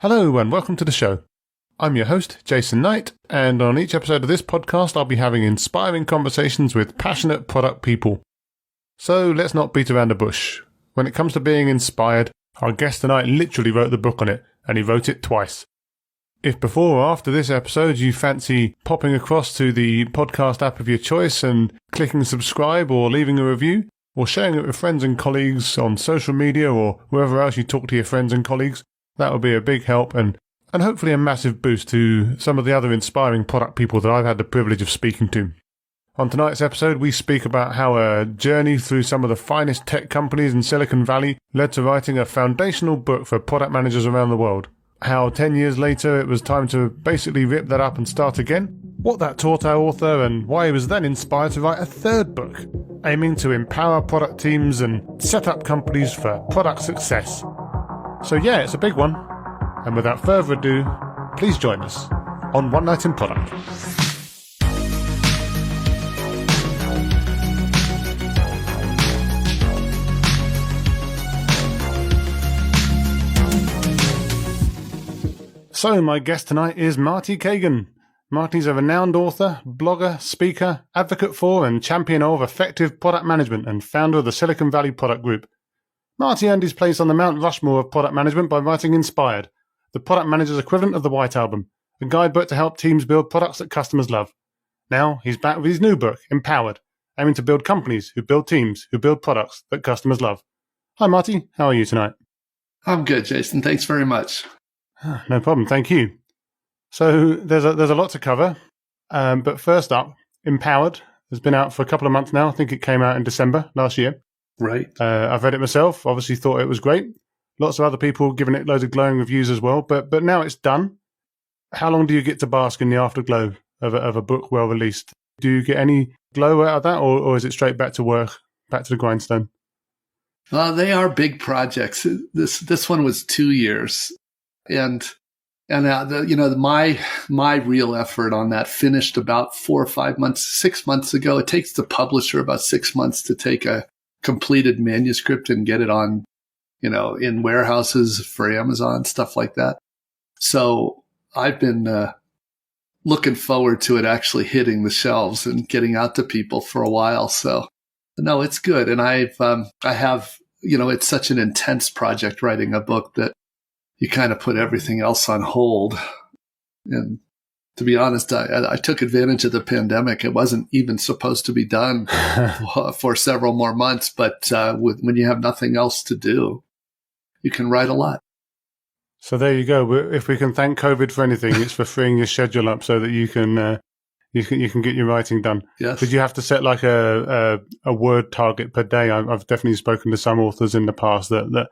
Hello and welcome to the show. I'm your host, Jason Knight, and on each episode of this podcast I'll be having inspiring conversations with passionate product people. So let's not beat around the bush. When it comes to being inspired, our guest tonight literally wrote the book on it, and he wrote it twice. If before or after this episode you fancy popping across to the podcast app of your choice and clicking subscribe or leaving a review, or sharing it with friends and colleagues on social media or wherever else you talk to your friends and colleagues, that would be a big help and hopefully a massive boost to some of the other inspiring product people that I've had the privilege of speaking to. On tonight's episode, we speak about how a journey through some of the finest tech companies in Silicon Valley led to writing a foundational book for product managers around the world. How 10 years later it was time to basically rip that up and start again. What that taught our author and why he was then inspired to write a third book, aiming to empower product teams and set up companies for product success. So yeah, it's a big one. And without further ado, please join us on One Night in Product. So my guest tonight is Marty Cagan. Marty's a renowned author, blogger, speaker, advocate for and champion of effective product management and founder of the Silicon Valley Product Group. Marty earned his place on the Mount Rushmore of product management by writing Inspired, the product manager's equivalent of the White Album, a guidebook to help teams build products that customers love. Now he's back with his new book, Empowered, aiming to build companies who build teams who build products that customers love. Hi Marty, how are you tonight? I'm good, Jason. Thanks very much. No problem, thank you. So there's a lot to cover, but first up, Empowered has been out for a couple of months now. I think it came out in December last year. Right. I've read it myself, obviously thought it was great. Lots of other people giving it loads of glowing reviews as well, but now it's done. How long do you get to bask in the afterglow of a book well released? Do you get any glow out of that, or is it straight back to work, back to the grindstone? They are big projects. This one was 2 years, and my real effort on that finished about 4 or 5 months, 6 months ago. It takes the publisher about 6 months to take a completed manuscript and get it on, in warehouses for Amazon, stuff like that. So I've been looking forward to it actually hitting the shelves and getting out to people for a while. So no, it's good. And I have, it's such an intense project writing a book that you kind of put everything else on hold. And to be honest, I took advantage of the pandemic. It wasn't even supposed to be done for several more months, but when you have nothing else to do, you can write a lot. So there you go. If we can thank COVID for anything, it's for freeing your schedule up so that you can get your writing done. Yes. Did you have to set like a word target per day? I've definitely spoken to some authors in the past that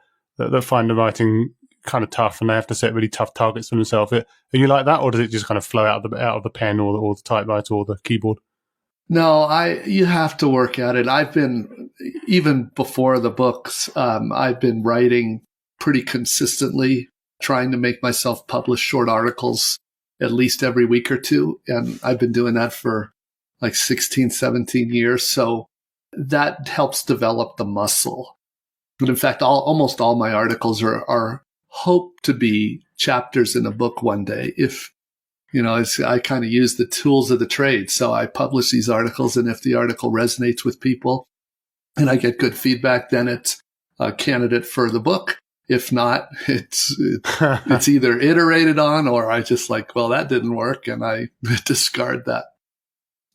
find the writing kind of tough and they have to set really tough targets for themselves. Are you like that, or does it just kind of flow out of the pen or the typewriter or the keyboard? No, you have to work at it. I've been, even before the books, I've been writing pretty consistently, trying to make myself publish short articles at least every week or two. And I've been doing that for like 16, 17 years. So that helps develop the muscle. But in fact, almost all my articles are hope to be chapters in a book one day. If, I kind of use the tools of the trade. So I publish these articles, and if the article resonates with people and I get good feedback, then it's a candidate for the book. If not, it's either iterated on or I just that didn't work, and I discard that.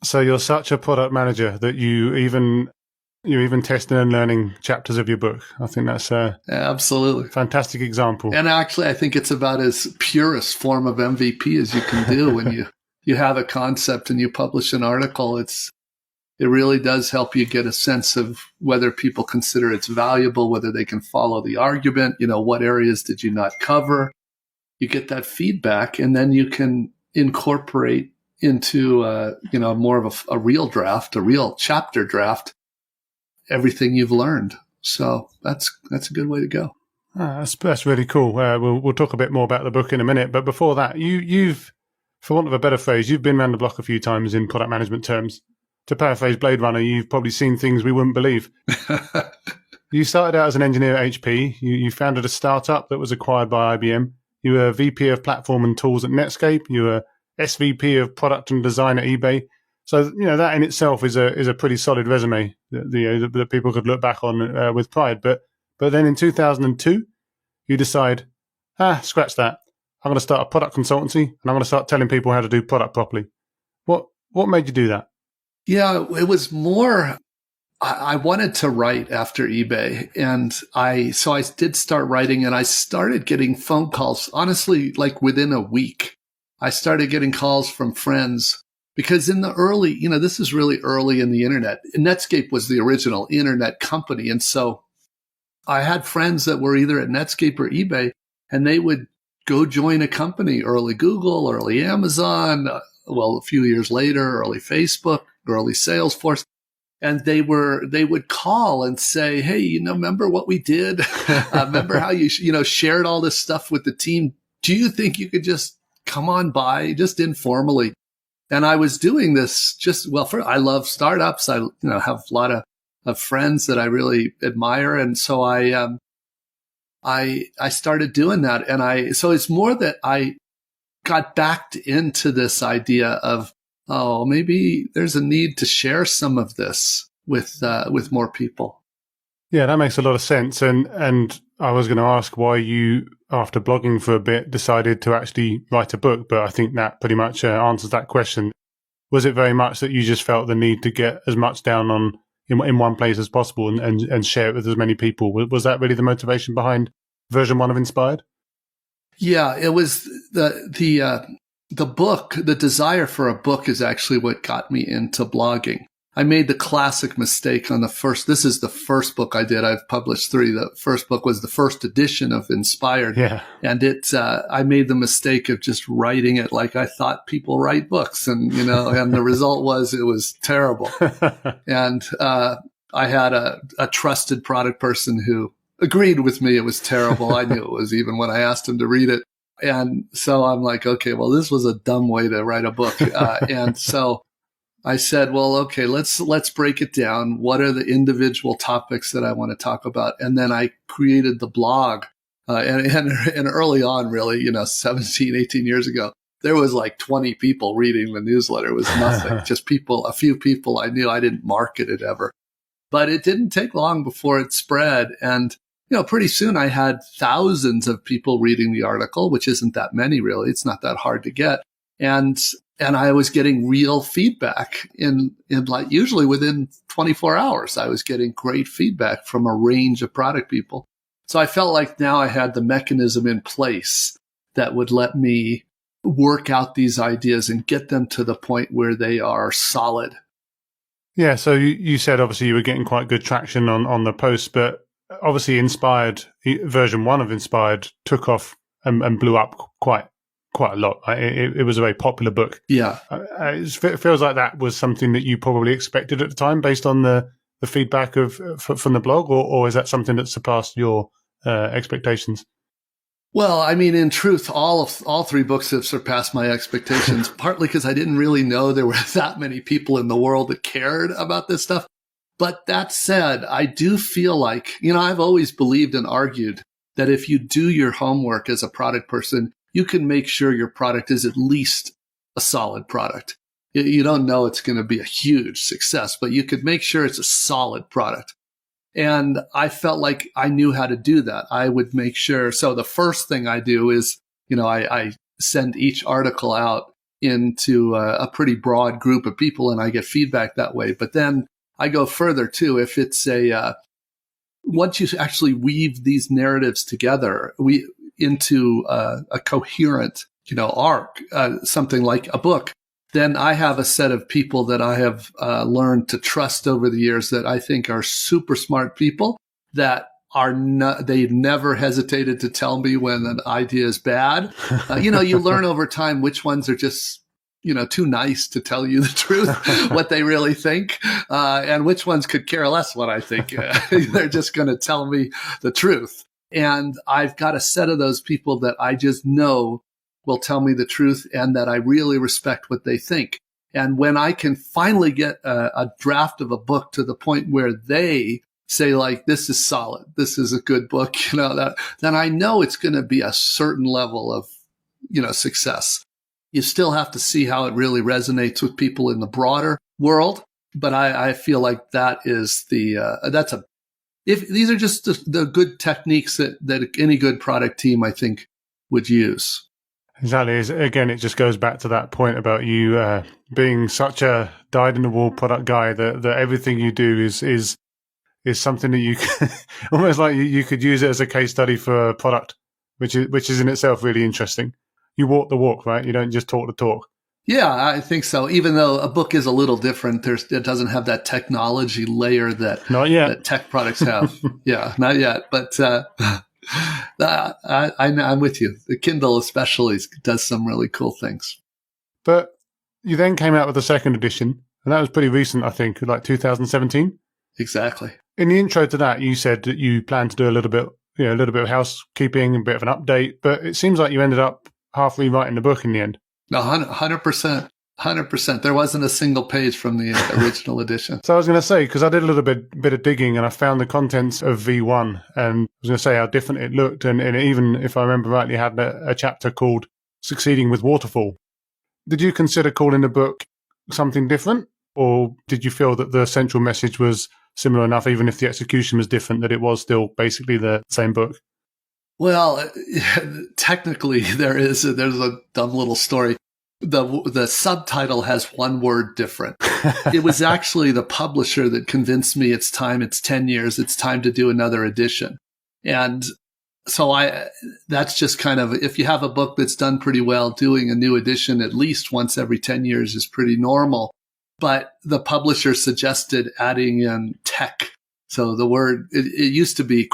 So you're such a product manager that you're even testing and learning chapters of your book. I think that's absolutely fantastic example. And actually, I think it's about as purest form of MVP as you can do when you have a concept and you publish an article. It really does help you get a sense of whether people consider it's valuable, whether they can follow the argument, what areas did you not cover. You get that feedback, and then you can incorporate into, more of a real draft, a real chapter draft, everything you've learned. So that's a good way to go. That's really cool. We'll talk a bit more about the book in a minute. But before that, you've, for want of a better phrase, you've been around the block a few times in product management terms. To paraphrase Blade Runner, you've probably seen things we wouldn't believe. You started out as an engineer at HP. You founded a startup that was acquired by IBM. You were VP of Platform and Tools at Netscape. You were SVP of Product and Design at eBay. So, that in itself is a pretty solid resume that people could look back on with pride. But then in 2002, you decide, scratch that. I'm going to start a product consultancy, and I'm going to start telling people how to do product properly. What made you do that? Yeah, it was more, I wanted to write after eBay. And so I did start writing, and I started getting phone calls, honestly, like within a week. I started getting calls from friends because in the early, this is really early in the internet. Netscape was the original internet company. And so I had friends that were either at Netscape or eBay, and they would go join a company, early Google, early Amazon, a few years later, early Facebook, early Salesforce. And they would call and say, hey, remember what we did? Remember how you shared all this stuff with the team? Do you think you could just come on by just informally? And I was doing this I love startups. I have a lot of friends that I really admire. And so I started doing that. So it's more that I got backed into this idea of, maybe there's a need to share some of this with more people. Yeah, that makes a lot of sense. And I was going to ask why you, after blogging for a bit, decided to actually write a book, but I think that pretty much answers that question. Was it very much that you just felt the need to get as much down in one place as possible and share it with as many people? Was that really the motivation behind version 1 of Inspired? Yeah, it was the book. The desire for a book is actually what got me into blogging. I made the classic mistake on this is the first book I did. I've published 3. The first book was the first edition of Inspired. Yeah. And I made the mistake of just writing it like I thought people write books. And, and the result was it was terrible. And, I had a trusted product person who agreed with me it was terrible. I knew it was even when I asked him to read it. And so I'm like, okay, well, this was a dumb way to write a book. And so I said, well, okay, let's break it down. What are the individual topics that I want to talk about? And then I created the blog. And early on, really, 17, 18 years ago, there was like 20 people reading the newsletter. It was nothing, just a few people I knew. I didn't market it ever. But it didn't take long before it spread. And, pretty soon I had thousands of people reading the article, which isn't that many, really. It's not that hard to get. And I was getting real feedback in like usually within 24 hours. I was getting great feedback from a range of product people. So I felt like now I had the mechanism in place that would let me work out these ideas and get them to the point where they are solid. Yeah. So you said obviously you were getting quite good traction on the posts, but obviously Inspired, version 1 of Inspired took off and blew up quite a lot. It was a very popular book. Yeah. It feels like that was something that you probably expected at the time based on the feedback from the blog, or is that something that surpassed your expectations? Well, I mean, in truth, all 3 books have surpassed my expectations, partly because I didn't really know there were that many people in the world that cared about this stuff. But that said, I do feel like, I've always believed and argued that if you do your homework as a product person, you can make sure your product is at least a solid product. You don't know it's going to be a huge success, but you could make sure it's a solid product. And I felt like I knew how to do that. I would make sure. So the first thing I do is, I send each article out into a pretty broad group of people and I get feedback that way. But then I go further too. If it's once you actually weave these narratives together, into a coherent, arc, something like a book, then I have a set of people that I have learned to trust over the years that I think are super smart people that they've never hesitated to tell me when an idea is bad. You learn over time which ones are just, too nice to tell you the truth, what they really think, and which ones could care less what I think. They're just going to tell me the truth. And I've got a set of those people that I just know will tell me the truth and that I really respect what they think. And when I can finally get a draft of a book to the point where they say like, this is solid, this is a good book, then I know it's going to be a certain level of, success. You still have to see how it really resonates with people in the broader world. But I feel like that is if these are just the good techniques that any good product team, I think, would use. Exactly. Again, it just goes back to that point about you being such a dyed-in-the-wool product guy that everything you do is something that you almost like you could use it as a case study for a product, which is in itself really interesting. You walk the walk, right? You don't just talk the talk. Yeah, I think so. Even though a book is a little different, it doesn't have that technology layer that tech products have. Yeah, not yet. But I'm with you. The Kindle especially does some really cool things. But you then came out with the second edition, and that was pretty recent, I think, like 2017. Exactly. In the intro to that, you said that you planned to do a little bit of housekeeping, a bit of an update, but it seems like you ended up half rewriting the book in the end. No, 100%. 100%. There wasn't a single page from the original edition. So I was going to say, because I did a little bit of digging and I found the contents of V1, and I was going to say how different it looked. And it even, if I remember rightly, had a chapter called Succeeding with Waterfall. Did you consider calling the book something different? Or did you feel that the central message was similar enough, even if the execution was different, that it was still basically the same book? Well, technically, there's a dumb little story. The subtitle has one word different. It was actually the publisher that convinced me it's 10 years, it's time to do another edition. And so that's just kind of, if you have a book that's done pretty well, doing a new edition at least once every 10 years is pretty normal. But the publisher suggested adding in tech. So the word, it used to be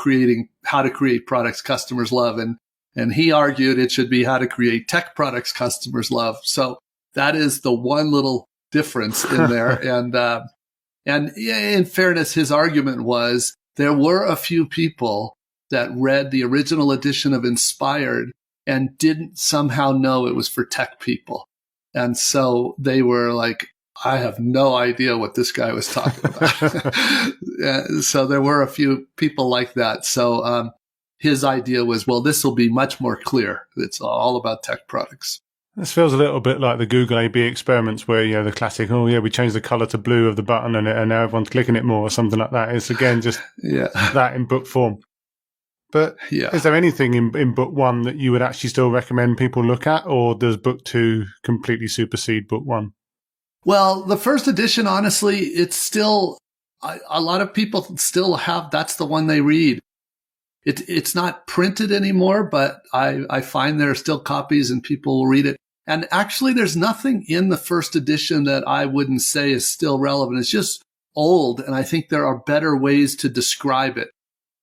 how to create products customers love. And he argued it should be how to create tech products customers love. So that is the one little difference in there. And in fairness, his argument was there were a few people that read the original edition of Inspired and didn't somehow know it was for tech people. And so they were like, I have no idea what this guy was talking about. So there were a few people like that. So his idea was, well, this will be much more clear. It's all about tech products. This feels a little bit like the Google A/B experiments where, the classic, we changed the color to blue of the button and now everyone's clicking it more or something like that. It's, again, just that in book form. But is there anything in book one that you would actually still recommend people look at, or does book two completely supersede book one? Well, the first edition, honestly, it's still, a lot of people still have, that's the one they read. It's not printed anymore, but I find there are still copies and people will read it. And actually, there's nothing in the first edition that I wouldn't say is still relevant. It's just old, and I think there are better ways to describe it.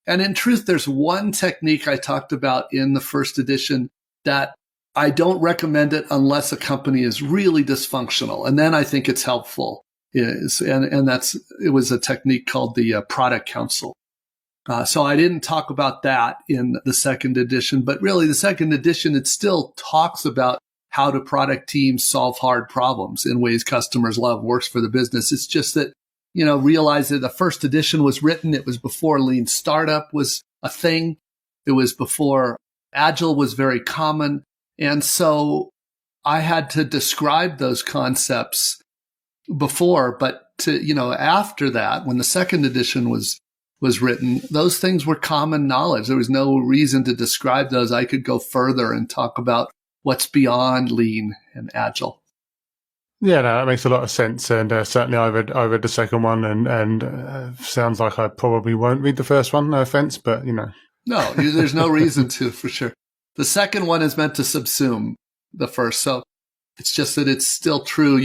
And in truth, there's one technique I talked about in the first edition that I don't recommend it unless a company is really dysfunctional. And then I think it's helpful. It was a technique called the product council. So I didn't talk about that in the second edition, but really the second edition, it still talks about how do product teams solve hard problems in ways customers love, works for the business. It's just that, realize that the first edition was written. It was before lean startup was a thing. It was before Agile was very common. And so I had to describe those concepts before, but after that, when the second edition was written, those things were common knowledge. There was no reason to describe those. I could go further and talk about what's beyond lean and agile. Yeah, no, that makes a lot of sense. And certainly I read the second one and sounds like I probably won't read the first one. No offense, but No, there's no reason to, for sure. The second one is meant to subsume the first. So it's just that it's still true.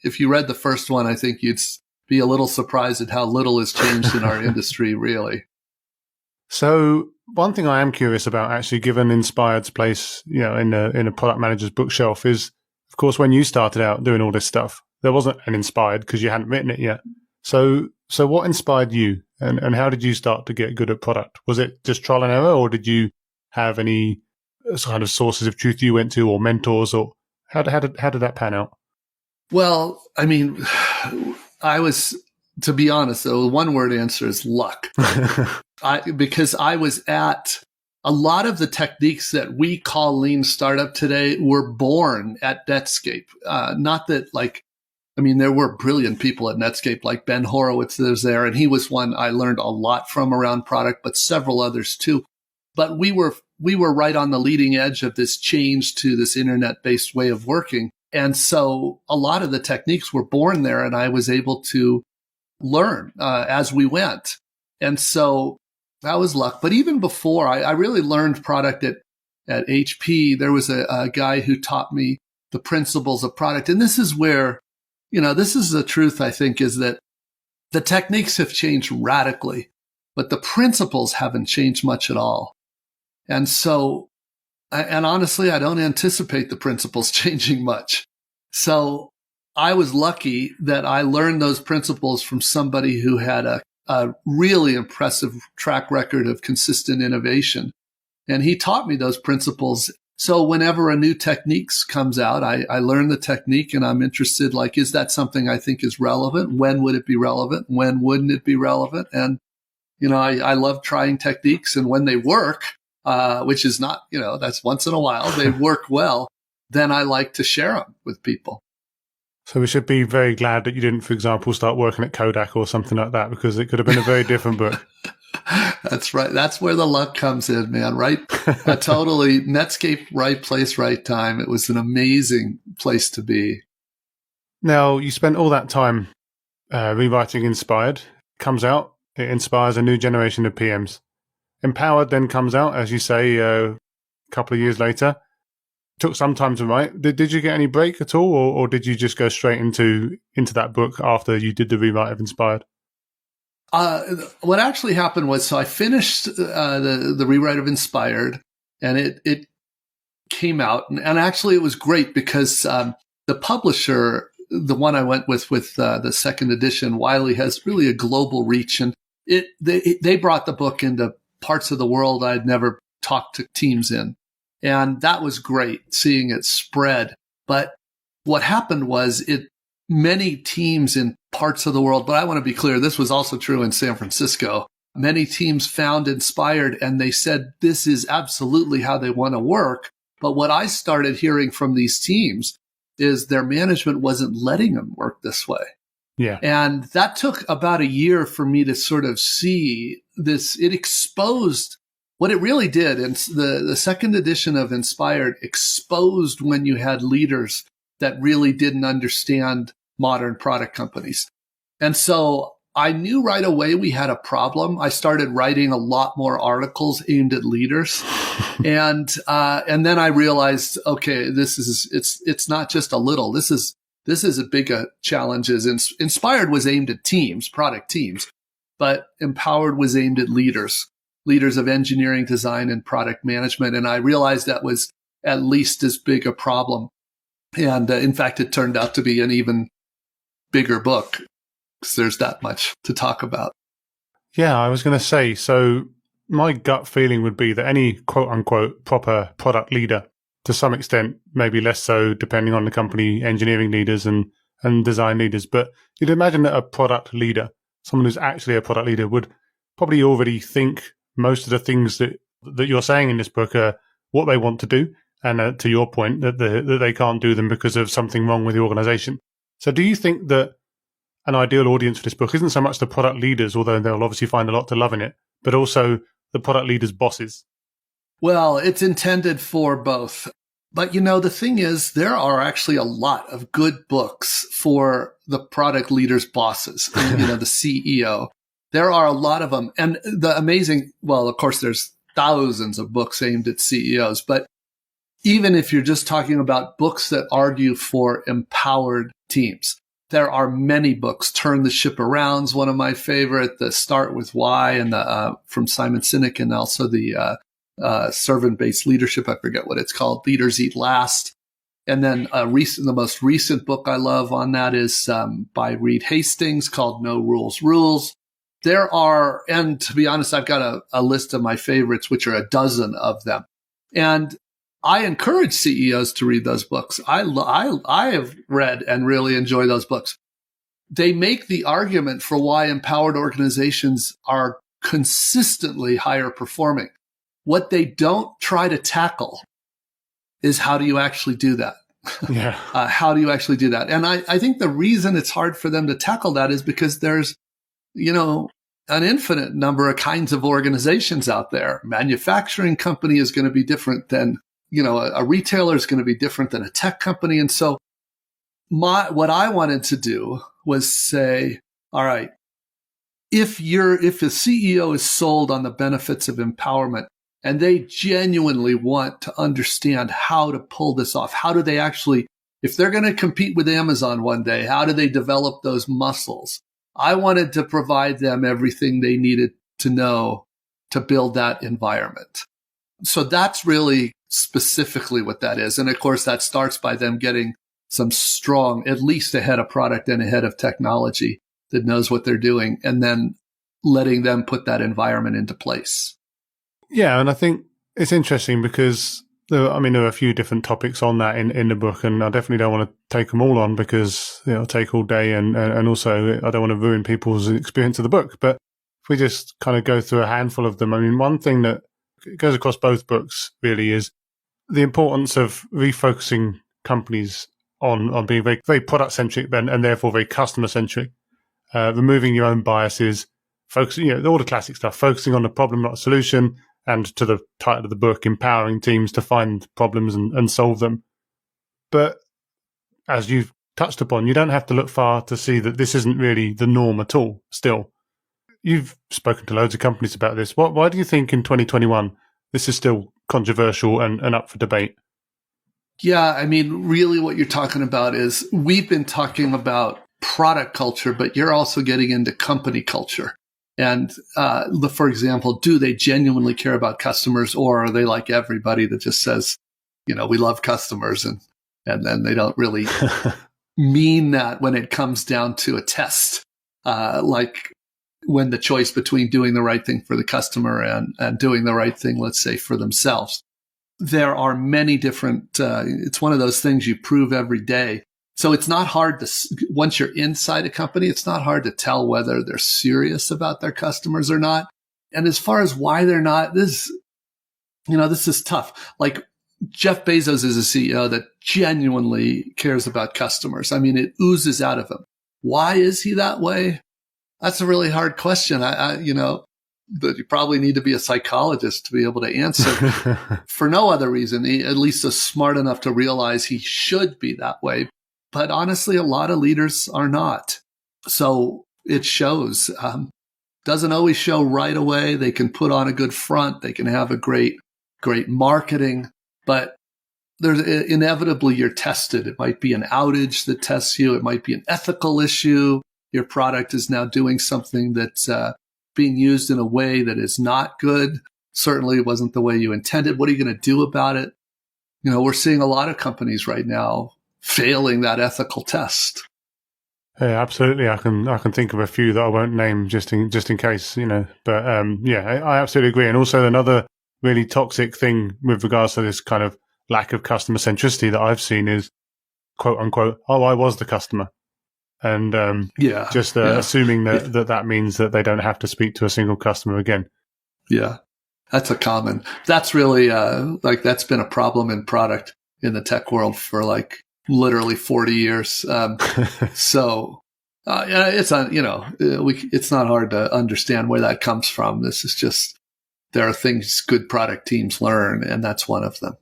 If you read the first one, I think you'd be a little surprised at how little has changed in our industry, really. So one thing I am curious about, actually, given Inspired's place, in a product manager's bookshelf, is, of course, when you started out doing all this stuff, there wasn't an Inspired because you hadn't written it yet. So what inspired you, and how did you start to get good at product? Was it just trial and error, or did you have any kind of sources of truth you went to, or mentors, or how did that pan out? Well, I mean, I was to be honest, though, the one word answer is luck. Because I was at a lot of the techniques that we call lean startup today were born at Netscape. Not that there were brilliant people at Netscape, like Ben Horowitz that was there, and he was one I learned a lot from around product, but several others too. But we were right on the leading edge of this change to this internet-based way of working. And so a lot of the techniques were born there, and I was able to learn as we went. And so that was luck. But even before, I really learned product at HP. There was a guy who taught me the principles of product. And this is where, this is the truth, I think, is that the techniques have changed radically, but the principles haven't changed much at all. And so, and honestly, I don't anticipate the principles changing much. So I was lucky that I learned those principles from somebody who had a really impressive track record of consistent innovation. And he taught me those principles. So whenever a new technique comes out, I learn the technique and I'm interested, is that something I think is relevant? When would it be relevant? When wouldn't it be relevant? And, I love trying techniques, and when they work, which is not, that's once in a while, they work well, then I like to share them with people. So we should be very glad that you didn't, for example, start working at Kodak or something like that, because it could have been a very different book. That's right. That's where the luck comes in, man, right? Totally. Netscape, right place, right time. It was an amazing place to be. Now, you spent all that time rewriting Inspired. It comes out. It inspires a new generation of PMs. Empowered then comes out, as you say, a couple of years later. Took some time to write. Did you get any break at all, or did you just go straight into that book after you did the rewrite of Inspired? What actually happened was, so I finished the rewrite of Inspired, and it came out, and actually it was great because the publisher, the one I went with the second edition, Wiley, has really a global reach, and they brought the book into parts of the world I'd never talked to teams in. And that was great, seeing it spread. But what happened was many teams in parts of the world, but I want to be clear, this was also true in San Francisco. Many teams found Inspired and they said, this is absolutely how they want to work. But what I started hearing from these teams is their management wasn't letting them work this way. Yeah. And that took about a year for me to sort of see this. It exposed what it really did. And the second edition of Inspired exposed when you had leaders that really didn't understand modern product companies. And so I knew right away we had a problem. I started writing a lot more articles aimed at leaders. and then I realized, okay, it's not just a little, this is a big challenges. Inspired was aimed at teams, product teams, but Empowered was aimed at leaders of engineering, design, and product management. And I realized that was at least as big a problem. And in fact, it turned out to be an even bigger book because there's that much to talk about. Yeah, I was going to say, so my gut feeling would be that any quote unquote proper product leader, to some extent, maybe less so depending on the company, engineering leaders and design leaders, but you'd imagine that a product leader, someone who's actually a product leader, would probably already think most of the things that you're saying in this book are what they want to do. And to your point, that they can't do them because of something wrong with the organization. So do you think that an ideal audience for this book isn't so much the product leaders, although they'll obviously find a lot to love in it, but also the product leaders' bosses? Well, it's intended for both. But, the thing is, there are actually a lot of good books for the product leaders' bosses, the CEO. There are a lot of them. And of course, there's thousands of books aimed at CEOs. But even if you're just talking about books that argue for empowered teams, there are many books. Turn the Ship Around's one of my favorite. The Start with Why and from Simon Sinek, and also the servant-based leadership. I forget what it's called. Leaders Eat Last. And then the most recent book I love on that is by Reed Hastings called No Rules Rules. There are, and to be honest, I've got a list of my favorites, which are a dozen of them. And I encourage CEOs to read those books. I have read and really enjoy those books. they make the argument for why empowered organizations are consistently higher performing. What they don't try to tackle is how do you actually do that? Yeah. How do you actually do that? And I think the reason it's hard for them to tackle that is because there's, an infinite number of kinds of organizations out there. Manufacturing company is going to be different than, a retailer is going to be different than a tech company. And so what I wanted to do was say, all right, if the CEO is sold on the benefits of empowerment and they genuinely want to understand how to pull this off, how do they actually, if they're going to compete with Amazon one day, how do they develop those muscles? I wanted to provide them everything they needed to know to build that environment. So that's really specifically what that is. And of course, that starts by them getting some strong, at least a head of product and a head of technology that knows what they're doing, and then letting them put that environment into place. Yeah, and I think it's interesting because there are a few different topics on that in the book, and I definitely don't want to take them all on because it'll take all day, and also I don't want to ruin people's experience of the book. But if we just kind of go through a handful of them, one thing that goes across both books really is the importance of refocusing companies on being very, very product-centric and therefore very customer-centric, removing your own biases, focusing, all the classic stuff, focusing on the problem, not a solution, and to the title of the book, empowering teams to find problems and solve them. But as you've touched upon, you don't have to look far to see that this isn't really the norm at all still. You've spoken to loads of companies about this. Why do you think in 2021 this is still controversial and up for debate? Yeah, really what you're talking about is we've been talking about product culture, but you're also getting into company culture. And for example, do they genuinely care about customers, or are they like everybody that just says, we love customers, and then they don't really mean that when it comes down to a test, like when the choice between doing the right thing for the customer and doing the right thing, let's say, for themselves. There are many different, it's one of those things you prove every day. So it's not hard to, once you're inside a company, it's not hard to tell whether they're serious about their customers or not. And as far as why they're not, this is tough. Like Jeff Bezos is a CEO that genuinely cares about customers. It oozes out of him. Why is he that way? That's a really hard question. But you probably need to be a psychologist to be able to answer for no other reason. He at least is smart enough to realize he should be that way. But honestly, a lot of leaders are not. So it shows. Doesn't always show right away. They can put on a good front. They can have a great marketing, but there's inevitably you're tested. It might be an outage that tests you. It might be an ethical issue. Your product is now doing something that's being used in a way that is not good. Certainly it wasn't the way you intended. What are you going to do about it? We're seeing a lot of companies right now failing that ethical test. Yeah, absolutely. I can think of a few that I won't name just in case, But I absolutely agree. And also another really toxic thing with regards to this kind of lack of customer centricity that I've seen is quote unquote, "Oh, I was the customer." And assuming that means that they don't have to speak to a single customer again. Yeah, that's really that's been a problem in product in the tech world for literally 40 years. It's not hard to understand where that comes from. This is just, there are things good product teams learn, and that's one of them.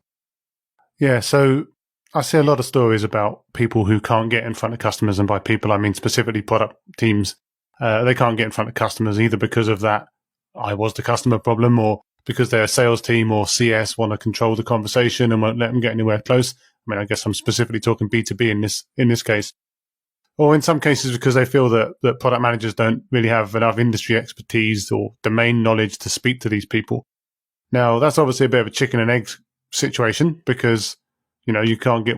Yeah. So I see a lot of stories about people who can't get in front of customers, and by people I mean specifically product teams. They can't get in front of customers either because of that "I was the customer" problem, or because their sales team or CS want to control the conversation and won't let them get anywhere close. I guess I'm specifically talking B2B in this case. Or in some cases because they feel that product managers don't really have enough industry expertise or domain knowledge to speak to these people. Now, that's obviously a bit of a chicken and egg situation because you can't get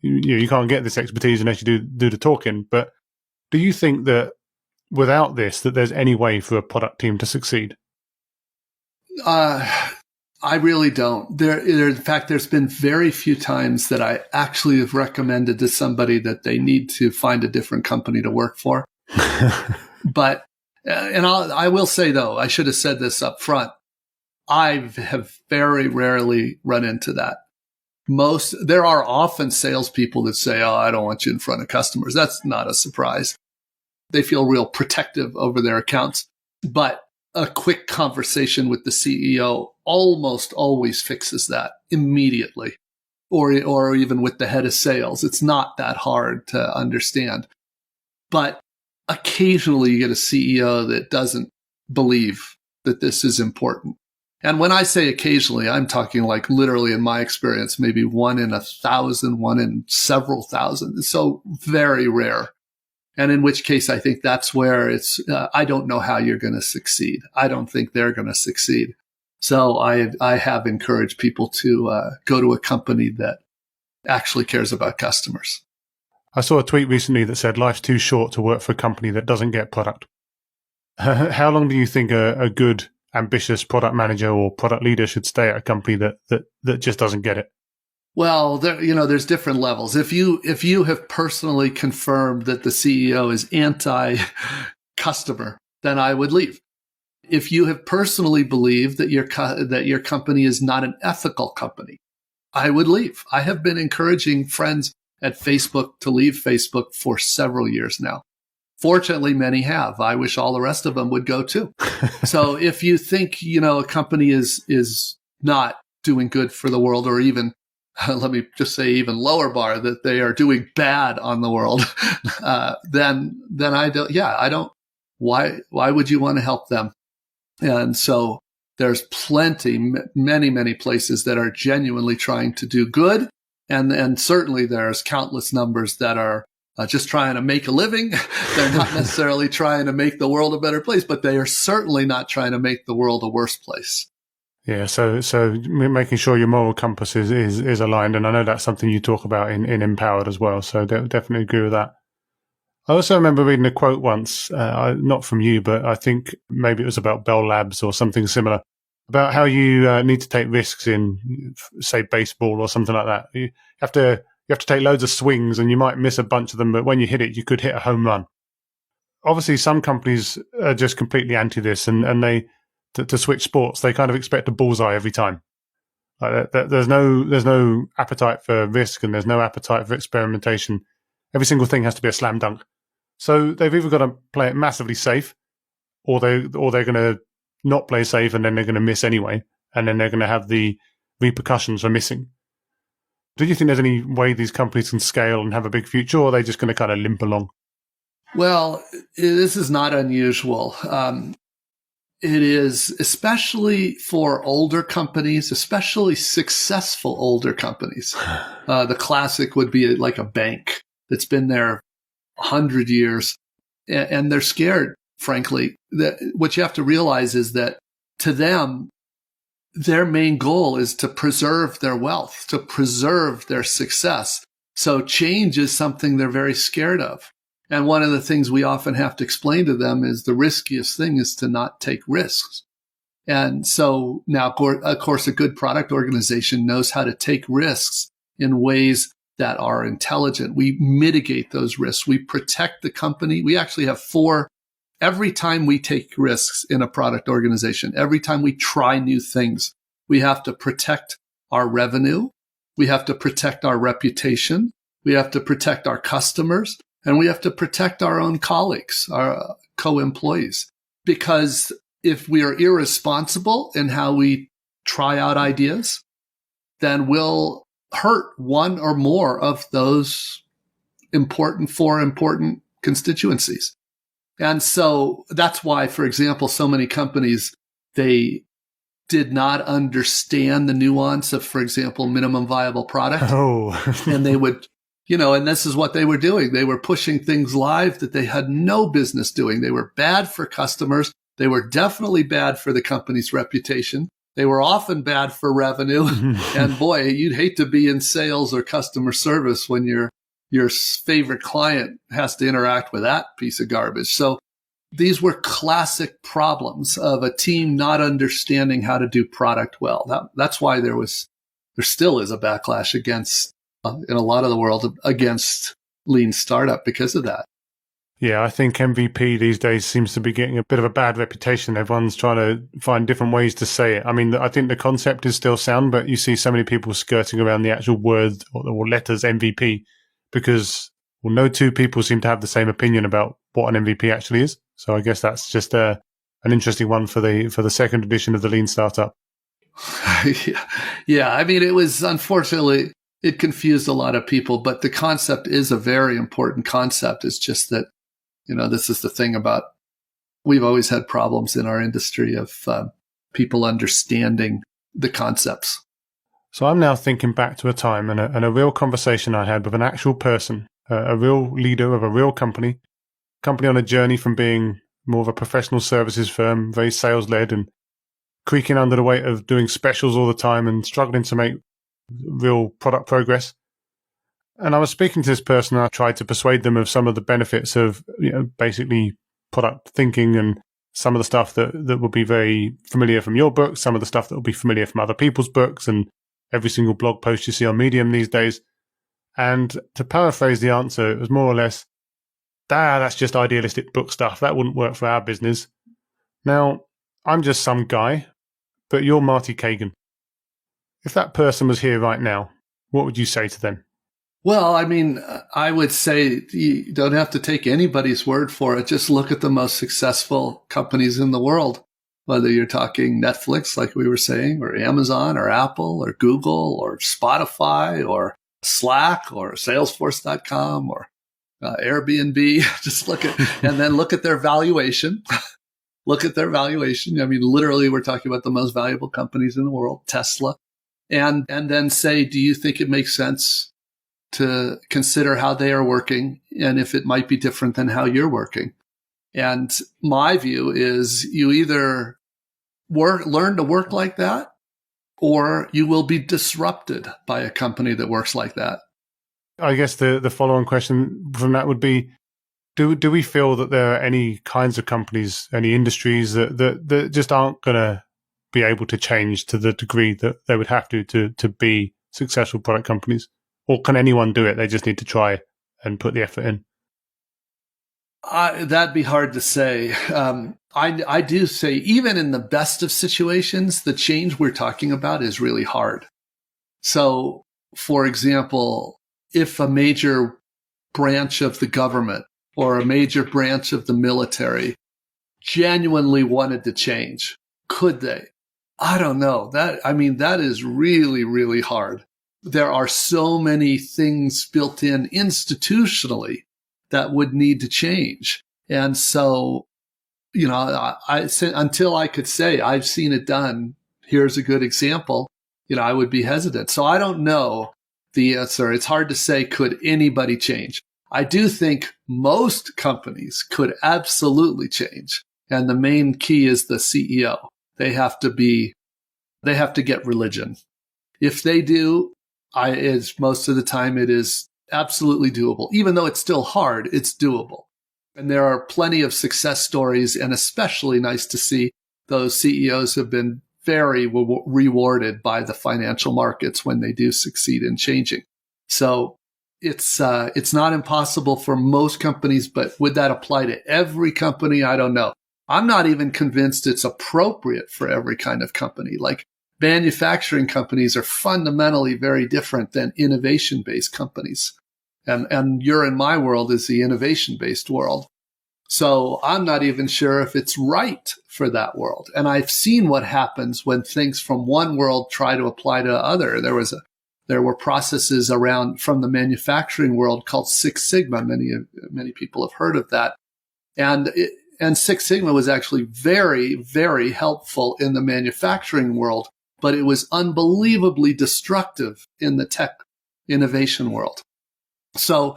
you can't get this expertise unless you do the talking. But do you think that without this, that there's any way for a product team to succeed? I really don't. In fact, there's been very few times that I actually have recommended to somebody that they need to find a different company to work for. But, and I will say though, I should have said this up front. I have very rarely run into that. There are often salespeople that say, "Oh, I don't want you in front of customers." That's not a surprise. They feel real protective over their accounts, but a quick conversation with the CEO almost always fixes that immediately, or even with the head of sales. It's not that hard to understand. But occasionally you get a CEO that doesn't believe that this is important. And when I say occasionally, I'm talking like literally in my experience, maybe 1 in 1,000, 1 in several thousand. So very rare. And in which case, I think that's where I don't know how you're going to succeed. I don't think they're going to succeed. So I have encouraged people to go to a company that actually cares about customers. I saw a tweet recently that said life's too short to work for a company that doesn't get product. How long do you think a good, ambitious product manager or product leader should stay at a company that just doesn't get it? Well, there's different levels. If you have personally confirmed that the CEO is anti-customer, then I would leave. If you have personally believed that your company is not an ethical company, I would leave. I have been encouraging friends at Facebook to leave Facebook for several years now. Fortunately, many have. I wish all the rest of them would go too. So if you think, a company is not doing good for the world, or even, let me just say even lower bar, that they are doing bad on the world, then I don't, why would you want to help them? And so there's many places that are genuinely trying to do good. And certainly there's countless numbers that are just trying to make a living. They're not necessarily trying to make the world a better place, but they are certainly not trying to make the world a worse place. Yeah, so making sure your moral compass is aligned, and I know that's something you talk about in Empowered as well. So definitely agree with that. I also remember reading a quote once, not from you, but I think maybe it was about Bell Labs or something similar, about how you need to take risks in, say, baseball or something like that. You have to take loads of swings, and you might miss a bunch of them, but when you hit it, you could hit a home run. Obviously, some companies are just completely anti this, and they to switch sports, they kind of expect a bullseye every time. Like there's no appetite for risk, and there's no appetite for experimentation. Every single thing has to be a slam dunk. So they've either got to play it massively safe, or they're going to not play safe, and then they're going to miss anyway, and then they're going to have the repercussions for missing. Do you think there's any way these companies can scale and have a big future, or are they just going to kind of limp along? Well, this is not unusual. It is, especially for older companies, especially successful older companies. The classic would be like a bank that's been there 100 years, and they're scared, frankly. What you have to realize is that to them, their main goal is to preserve their wealth, to preserve their success. So change is something they're very scared of. And one of the things we often have to explain to them is the riskiest thing is to not take risks. And so now, of course, a good product organization knows how to take risks in ways that are intelligent. We mitigate those risks. We protect the company. We actually have 4. Every time we take risks in a product organization, every time we try new things, we have to protect our revenue. We have to protect our reputation. We have to protect our customers. And we have to protect our own colleagues, our co-employees. Because if we are irresponsible in how we try out ideas, then we'll hurt one or more of those 4 important constituencies. And so that's why, for example, so many companies, they did not understand the nuance of, for example, minimum viable product. Oh. And they would, and this is what they were doing. They were pushing things live that they had no business doing. They were bad for customers. They were definitely bad for the company's reputation. They were often bad for revenue. And boy, you'd hate to be in sales or customer service when your favorite client has to interact with that piece of garbage. So these were classic problems of a team not understanding how to do product well. That's why there still is a backlash against, in a lot of the world, against lean startup because of that. Yeah, I think MVP these days seems to be getting a bit of a bad reputation. Everyone's trying to find different ways to say it. I mean, I think the concept is still sound, but you see so many people skirting around the actual word or letters MVP because, well, no two people seem to have the same opinion about what an MVP actually is. So I guess that's just an interesting one for the second edition of the Lean Startup. Yeah. I mean, it was, unfortunately, it confused a lot of people, but the concept is a very important concept. It's just that, this is the thing about, we've always had problems in our industry of people understanding the concepts. So I'm now thinking back to a time and a real conversation I had with an actual person, a real leader of a real company on a journey from being more of a professional services firm, very sales-led and creaking under the weight of doing specials all the time and struggling to make real product progress. And I was speaking to this person, and I tried to persuade them of some of the benefits of, basically product thinking and some of the stuff that will be very familiar from your book, some of the stuff that will be familiar from other people's books and every single blog post you see on Medium these days. And to paraphrase the answer, it was more or less, that's just idealistic book stuff. That wouldn't work for our business. Now, I'm just some guy, but you're Marty Cagan. If that person was here right now, what would you say to them? Well, I mean, I would say you don't have to take anybody's word for it. Just look at the most successful companies in the world, whether you're talking Netflix, like we were saying, or Amazon, or Apple, or Google, or Spotify, or Slack, or Salesforce.com, or Airbnb. Just look at, and then look at their valuation. Look at their valuation. I mean, literally, we're talking about the most valuable companies in the world, Tesla, and then say, do you think it makes sense to consider how they are working and if it might be different than how you're working? And my view is you either learn to work like that, or you will be disrupted by a company that works like that. I guess the follow-on question from that would be, do we feel that there are any kinds of companies, any industries that just aren't going to be able to change to the degree that they would have to be successful product companies? Or can anyone do it? They just need to try and put the effort in. That'd be hard to say. I do say, even in the best of situations, the change we're talking about is really hard. So, for example, if a major branch of the government or a major branch of the military genuinely wanted to change, could they? I don't know. That is really, really hard. There are so many things built in institutionally that would need to change. And so, until I could say I've seen it done, here's a good example, I would be hesitant. So I don't know the answer. It's hard to say, could anybody change? I do think most companies could absolutely change. And the main key is the CEO. They have to get religion. If they do, most of the time it is absolutely doable. Even though it's still hard, it's doable. And there are plenty of success stories, and especially nice to see those CEOs have been very rewarded by the financial markets when they do succeed in changing. So it's not impossible for most companies, but would that apply to every company? I don't know. I'm not even convinced it's appropriate for every kind of company. Like, manufacturing companies are fundamentally very different than innovation-based companies. And you're in my world is the innovation-based world. So I'm not even sure if it's right for that world. And I've seen what happens when things from one world try to apply to other. There were processes around from the manufacturing world called Six Sigma. Many people have heard of that. And Six Sigma was actually very, very helpful in the manufacturing world, but it was unbelievably destructive in the tech innovation world. So,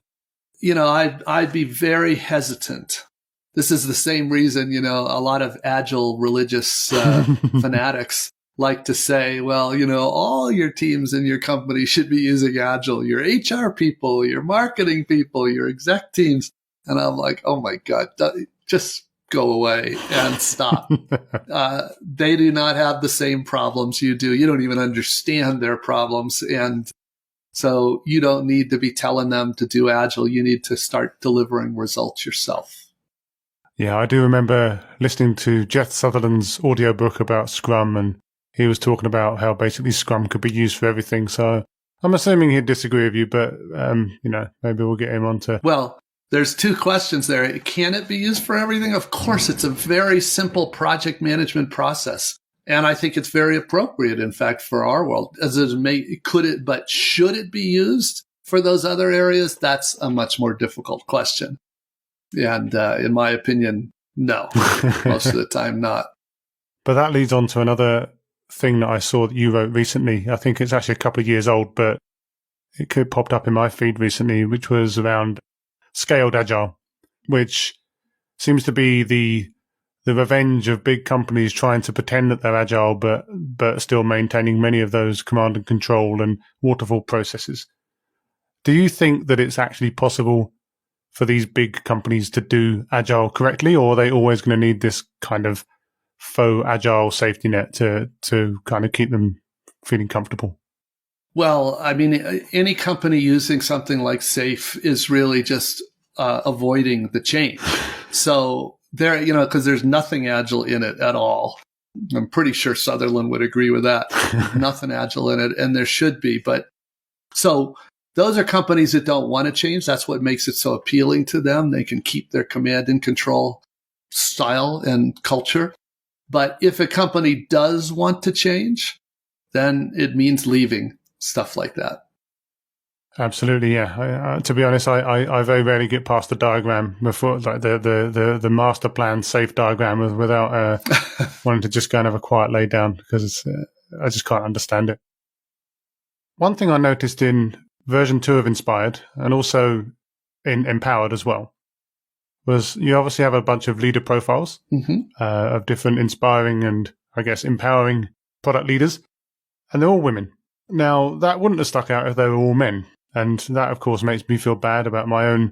I'd be very hesitant. This is the same reason, a lot of agile religious fanatics like to say, well, all your teams in your company should be using agile. Your HR people, your marketing people, your exec teams. And I'm like, oh my God, just go away and stop. They do not have the same problems you do. You don't even understand their problems. And so you don't need to be telling them to do Agile. You need to start delivering results yourself. Yeah, I do remember listening to Jeff Sutherland's audiobook about Scrum, and he was talking about how basically Scrum could be used for everything. So I'm assuming he'd disagree with you, but, maybe we'll get him on to... Well, there's two questions there. Can it be used for everything? Of course, it's a very simple project management process. And I think it's very appropriate, in fact, for our world. But should it be used for those other areas? That's a much more difficult question. And in my opinion, no. Most of the time, not. But that leads on to another thing that I saw that you wrote recently. I think it's actually a couple of years old, but it popped up in my feed recently, which was around scaled agile, which seems to be the revenge of big companies trying to pretend that they're agile, but still maintaining many of those command and control and waterfall processes. Do you think that it's actually possible for these big companies to do agile correctly, or are they always going to need this kind of faux agile safety net to kind of keep them feeling comfortable? Well, I mean, any company using something like SAFe is really just avoiding the change. So there, because there's nothing agile in it at all. I'm pretty sure Sutherland would agree with that. Nothing agile in it, and there should be. But so those are companies that don't want to change. That's what makes it so appealing to them. They can keep their command and control style and culture. But if a company does want to change, then it means leaving stuff like that. Absolutely, yeah. To be honest, I very rarely get past the diagram before, like the master plan safe diagram without wanting to just go and have a quiet lay down, because I just can't understand it. One thing I noticed in version 2 of Inspired, and also in Empowered as well, was you obviously have a bunch of leader profiles of different inspiring and, I guess, empowering product leaders, and they're all women. Now, that wouldn't have stuck out if they were all men. And that, of course, makes me feel bad about my own,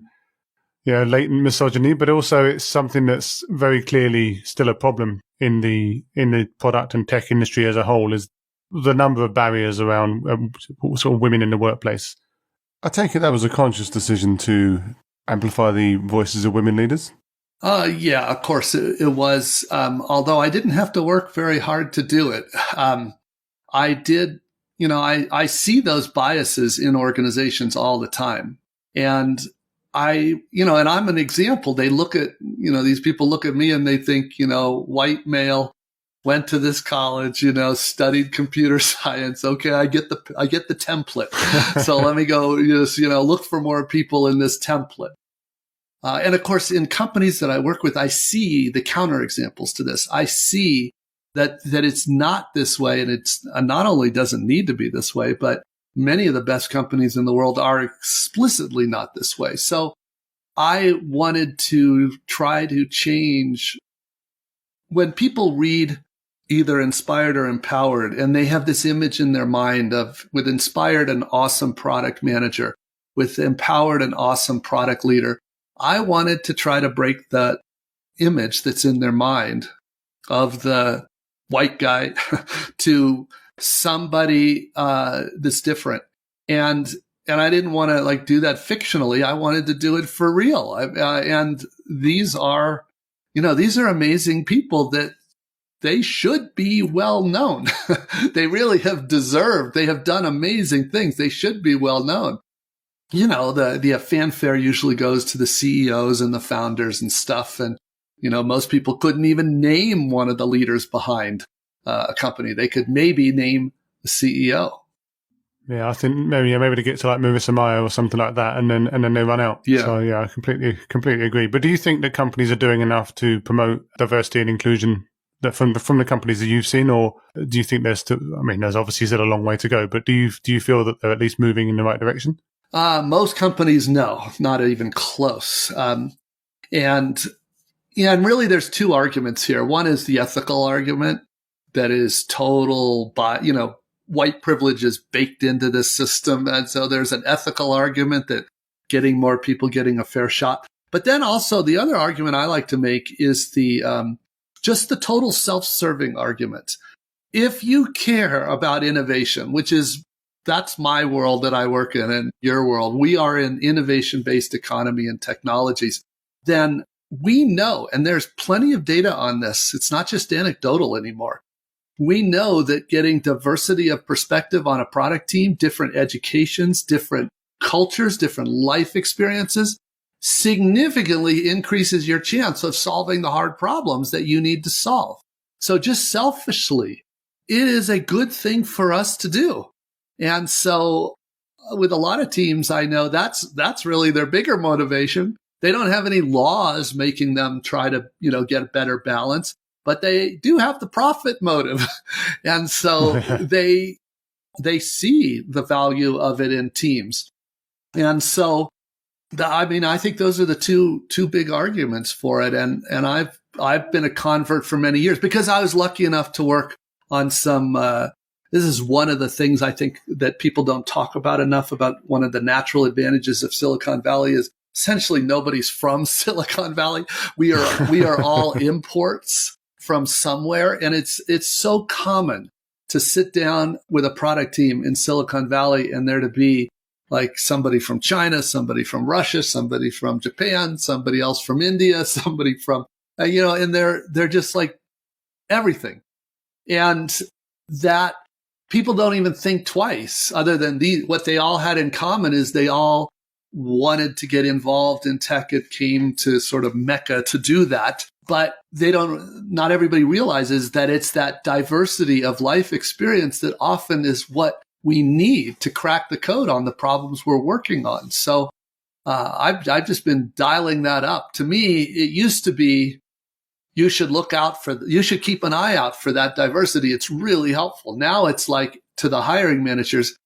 latent misogyny. But also, it's something that's very clearly still a problem in the product and tech industry as a whole, is the number of barriers around sort of women in the workplace. I take it that was a conscious decision to amplify the voices of women leaders? Yeah, of course it was. Although I didn't have to work very hard to do it. I did. I see those biases in organizations all the time. And and I'm an example. They look at, these people look at me and they think, white male, went to this college, studied computer science. Okay, I get the template. So let me go, look for more people in this template. And of course, in companies that I work with, I see the counterexamples to this. I see that it's not this way, and it's not only doesn't need to be this way, but many of the best companies in the world are explicitly not this way. So I wanted to try to change. When people read either Inspired or Empowered, and they have this image in their mind of, with Inspired, an awesome product manager, with Empowered, an awesome product leader, I wanted to try to break that image that's in their mind of the white guy to somebody that's different. And I didn't want to do that fictionally. I wanted to do it for real. And these are amazing people that they should be well known. They really have they have done amazing things. They should be well known. The fanfare usually goes to the CEOs and the founders and stuff. And, most people couldn't even name one of the leaders behind a company. They could maybe name the CEO. Yeah, I think maybe to get to like Marissa Mayer or something like that, and then they run out. Yeah. So yeah, I completely agree. But do you think that companies are doing enough to promote diversity and inclusion that from the companies that you've seen, or do you think there's still? I mean, there's obviously still a long way to go, but do you feel that they're at least moving in the right direction? Most companies, no, not even close. And really, there's two arguments here. One is the ethical argument that is total, white privilege is baked into this system. And so there's an ethical argument that getting more people getting a fair shot. But then also the other argument I like to make is just the total self-serving argument. If you care about innovation, that's my world that I work in and your world, we are in innovation-based economy and technologies, then we know, and there's plenty of data on this, it's not just anecdotal anymore. We know that getting diversity of perspective on a product team, different educations, different cultures, different life experiences, significantly increases your chance of solving the hard problems that you need to solve. So just selfishly, it is a good thing for us to do. And so with a lot of teams, I know that's really their bigger motivation. They don't have any laws making them try to, get a better balance, but they do have the profit motive. And so they see the value of it in teams. And so I think those are the two big arguments for it. And I've been a convert for many years because I was lucky enough to work on some, this is one of the things I think that people don't talk about enough about one of the natural advantages of Silicon Valley is essentially nobody's from Silicon Valley. We are all imports from somewhere. And it's so common to sit down with a product team in Silicon Valley and there to be like somebody from China, somebody from Russia, somebody from Japan, somebody else from India, somebody from, and they're just like everything. And that people don't even think twice other than what they all had in common is they all wanted to get involved in tech. It came to sort of Mecca to do that. But not everybody realizes that it's that diversity of life experience that often is what we need to crack the code on the problems we're working on. So I've just been dialing that up. To me, it used to be you should keep an eye out for that diversity. It's really helpful. Now it's like to the hiring managers,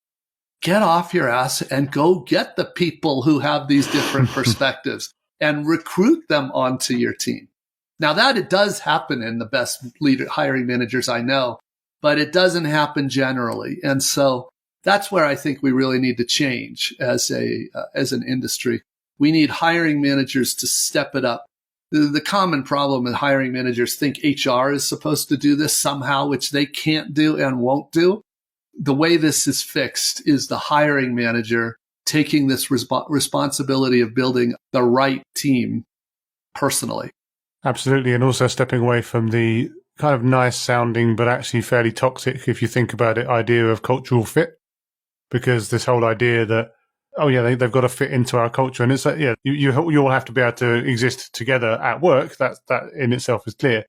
get off your ass and go get the people who have these different perspectives and recruit them onto your team. Now that it does happen in the best hiring managers I know, but it doesn't happen generally. And so that's where I think we really need to change as an industry. We need hiring managers to step it up. The common problem with hiring managers think HR is supposed to do this somehow, which they can't do and won't do. The way this is fixed is the hiring manager taking this responsibility of building the right team personally. Absolutely. And also stepping away from the kind of nice sounding, but actually fairly toxic, if you think about it, idea of cultural fit. Because this whole idea that, they've got to fit into our culture. And it's like, you all have to be able to exist together at work. That in itself is clear.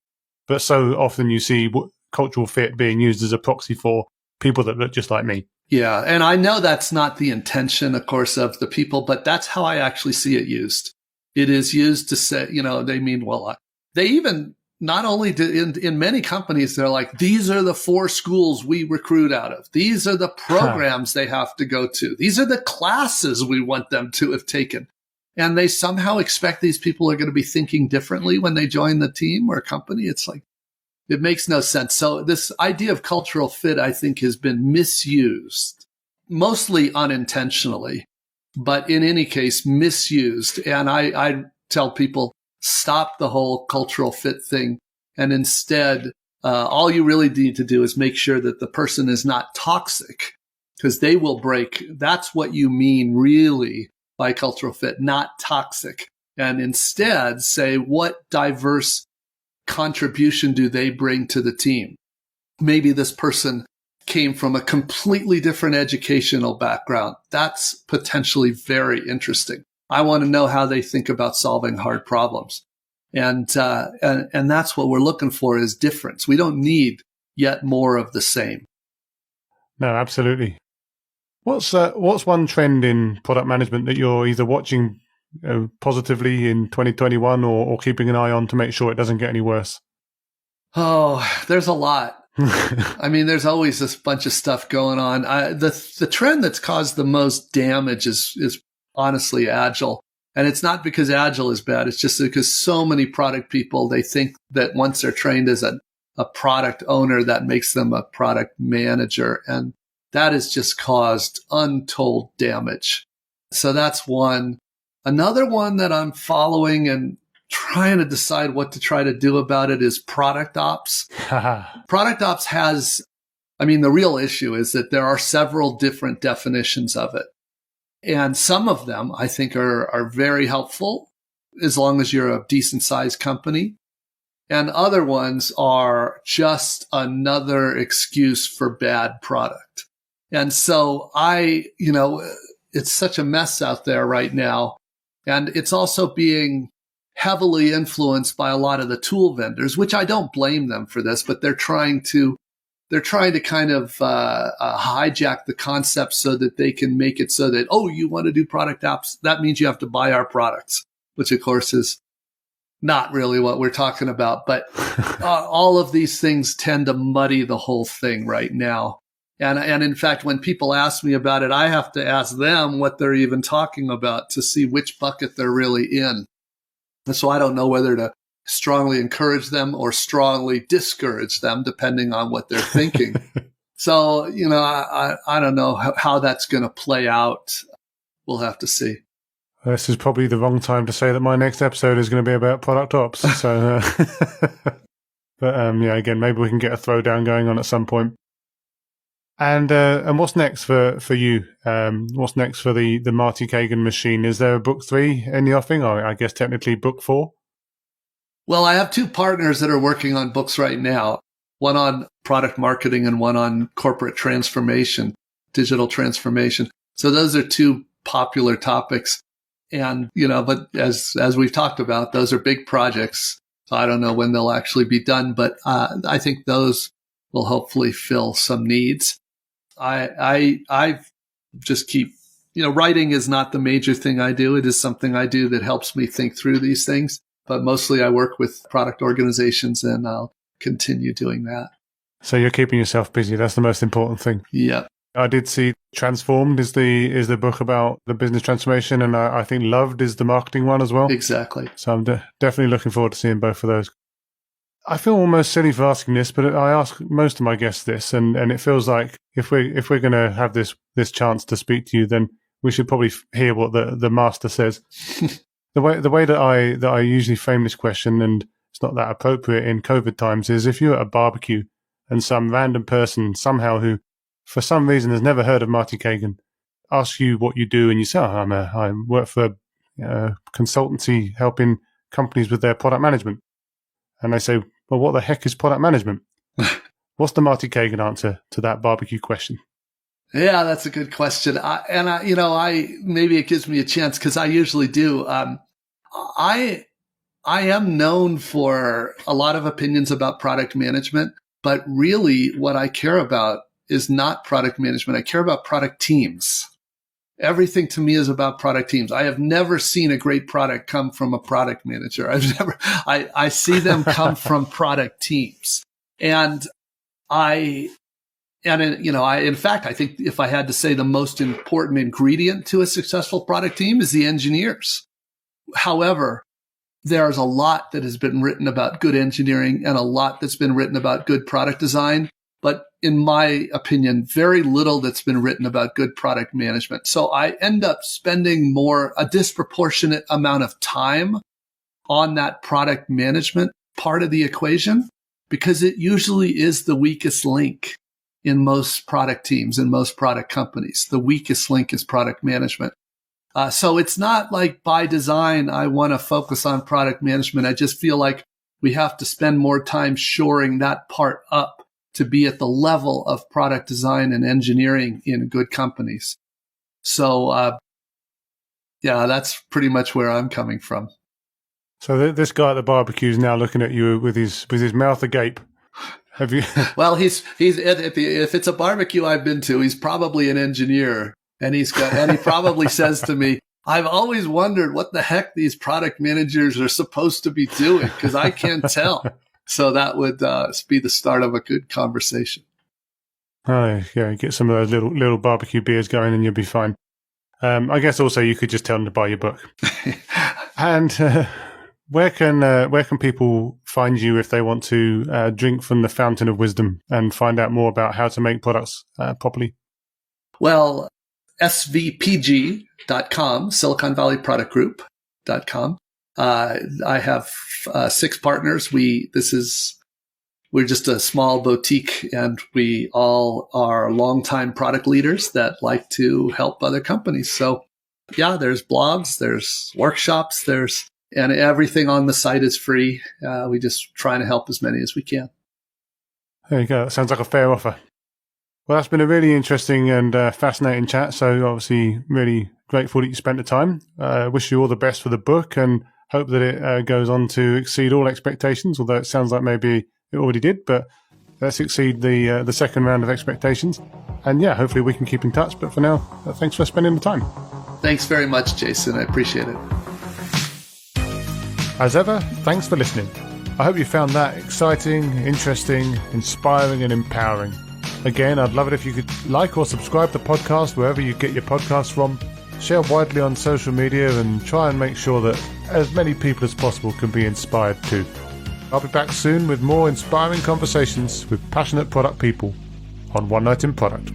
But so often you see cultural fit being used as a proxy for people that look just like me. Yeah. And I know that's not the intention, of course, of the people, but that's how I actually see it used. It is used to say, they mean, they even not only in many companies, they're like, these are the 4 schools we recruit out of. These are the programs they have to go to. These are the classes we want them to have taken. And they somehow expect these people are going to be thinking differently when they join the team or company. It's like, it makes no sense. So this idea of cultural fit, I think, has been misused, mostly unintentionally, but in any case, misused. And I tell people, stop the whole cultural fit thing. And instead, all you really need to do is make sure that the person is not toxic, because they will break. That's what you mean really by cultural fit, not toxic. And instead say, what diverse contribution do they bring to the team? Maybe this person came from a completely different educational background. That's potentially very interesting. I want to know how they think about solving hard problems. And that's what we're looking for is difference. We don't need yet more of the same. No, absolutely. What's one trend in product management that you're either watching positively in 2021 or keeping an eye on to make sure it doesn't get any worse? Oh, there's a lot. I mean, there's always this bunch of stuff going on. The trend that's caused the most damage is honestly Agile. And it's not because Agile is bad. It's just because so many product people, they think that once they're trained as a product owner, that makes them a product manager. And that has just caused untold damage. So that's one. Another one that I'm following and trying to decide what to try to do about it is product ops. Product ops has, the real issue is that there are several different definitions of it. And some of them I think are very helpful as long as you're a decent sized company. And other ones are just another excuse for bad product. And so it's such a mess out there right now. And it's also being heavily influenced by a lot of the tool vendors, which I don't blame them for this, but they're trying to kind of hijack the concept so that they can make it so that, oh, you want to do product apps, that means you have to buy our products, which of course is not really what we're talking about. But all of these things tend to muddy the whole thing right now. And in fact, when people ask me about it, I have to ask them what they're even talking about to see which bucket they're really in. And so I don't know whether to strongly encourage them or strongly discourage them, depending on what they're thinking. So, I don't know how that's going to play out. We'll have to see. This is probably the wrong time to say that my next episode is going to be about product ops. So, but again, maybe we can get a throwdown going on at some point. And what's next for you? What's next for the Marty Cagan machine? Is there a book 3 in the offing, or I guess technically book 4? Well, I have 2 partners that are working on books right now, one on product marketing and one on corporate transformation, digital transformation. So those are 2 popular topics. And, but as we've talked about, those are big projects. So I don't know when they'll actually be done, but I think those will hopefully fill some needs. I just keep, writing is not the major thing I do. It is something I do that helps me think through these things. But mostly I work with product organizations, and I'll continue doing that. So you're keeping yourself busy. That's the most important thing. Yeah. I did see Transformed is the book about the business transformation, and I think Loved is the marketing one as well. Exactly. So I'm definitely looking forward to seeing both of those. I feel almost silly for asking this, but I ask most of my guests this, and it feels like if we're going to have this chance to speak to you, then we should probably hear what the master says. The way that I usually frame this question, and it's not that appropriate in COVID times, is if you're at a barbecue and some random person somehow who, for some reason, has never heard of Marty Cagan, asks you what you do, and you say, I work for a consultancy helping companies with their product management. And they say, well, what the heck is product management? What's the Marty Cagan answer to that barbecue question? Yeah, that's a good question. Maybe it gives me a chance because I usually do. I am known for a lot of opinions about product management, but really what I care about is not product management. I care about product teams. Everything to me is about product teams. I have never seen a great product come from a product manager. I see them come from product teams. In fact, I think if I had to say the most important ingredient to a successful product team is the engineers. However, there's a lot that has been written about good engineering and a lot that's been written about good product design. But in my opinion, very little that's been written about good product management. So I end up spending a disproportionate amount of time on that product management part of the equation because it usually is the weakest link in most product teams and most product companies. The weakest link is product management. So it's not like by design, I want to focus on product management. I just feel like we have to spend more time shoring that part up to be at the level of product design and engineering in good companies. So, that's pretty much where I'm coming from. So this guy at the barbecue is now looking at you with his mouth agape. Have you? Well, he's if it's a barbecue I've been to, he's probably an engineer, and he probably says to me, "I've always wondered what the heck these product managers are supposed to be doing because I can't tell." So that would be the start of a good conversation. Oh, yeah, get some of those little barbecue beers going and you'll be fine. I guess also you could just tell them to buy your book. And where can people find you if they want to drink from the fountain of wisdom and find out more about how to make products properly? Well, svpg.com, Silicon Valley Product Group.com. I have 6 partners. We're just a small boutique, and we all are longtime product leaders that like to help other companies. So yeah, there's blogs, there's workshops, and everything on the site is free. We just try to help as many as we can. There you go. That sounds like a fair offer. Well, that's been a really interesting and fascinating chat. So obviously really grateful that you spent the time. Wish you all the best for the book and hope that it goes on to exceed all expectations, although it sounds like maybe it already did, but let's exceed the second round of expectations. And yeah, hopefully we can keep in touch. But for now, thanks for spending the time. Thanks very much, Jason. I appreciate it. As ever, thanks for listening. I hope you found that exciting, interesting, inspiring, and empowering. Again, I'd love it if you could like or subscribe to the podcast wherever you get your podcasts from, share widely on social media, and try and make sure that as many people as possible can be inspired too. I'll be back soon with more inspiring conversations with passionate product people on One Night in Product.